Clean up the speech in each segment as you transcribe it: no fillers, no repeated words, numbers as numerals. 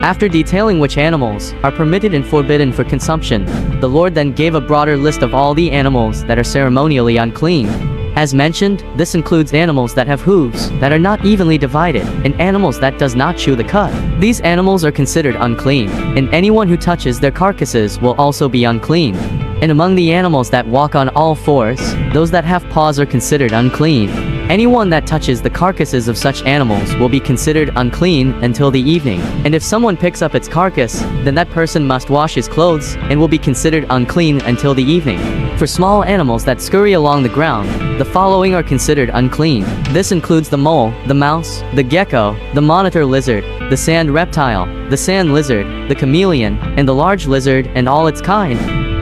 After detailing which animals are permitted and forbidden for consumption, the Lord then gave a broader list of all the animals that are ceremonially unclean. As mentioned, this includes animals that have hooves that are not evenly divided, and animals that does not chew the cud. These animals are considered unclean, and anyone who touches their carcasses will also be unclean. And among the animals that walk on all fours, those that have paws are considered unclean. Anyone that touches the carcasses of such animals will be considered unclean until the evening. And if someone picks up its carcass, then that person must wash his clothes and will be considered unclean until the evening. For small animals that scurry along the ground, the following are considered unclean. This includes the mole, the mouse, the gecko, the monitor lizard, the sand reptile, the sand lizard, the chameleon, and the large lizard and all its kind.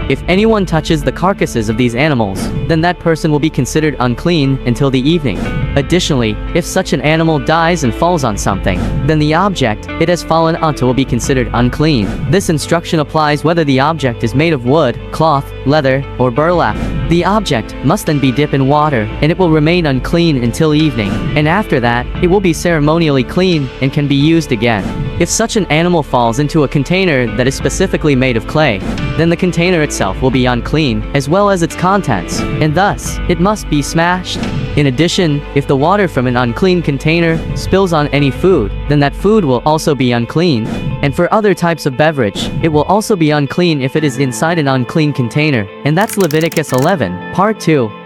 If anyone touches the carcasses of these animals, then that person will be considered unclean until the evening. Additionally, if such an animal dies and falls on something, then the object it has fallen onto will be considered unclean. This instruction applies whether the object is made of wood, cloth, leather, or burlap. The object must then be dipped in water, and it will remain unclean until evening, and after that, it will be ceremonially clean and can be used again. If such an animal falls into a container that is specifically made of clay, then the container itself will be unclean, as well as its contents, and thus, it must be smashed. In addition, if the water from an unclean container spills on any food, then that food will also be unclean. And for other types of beverage, it will also be unclean if it is inside an unclean container. And that's Leviticus 11, Part 2.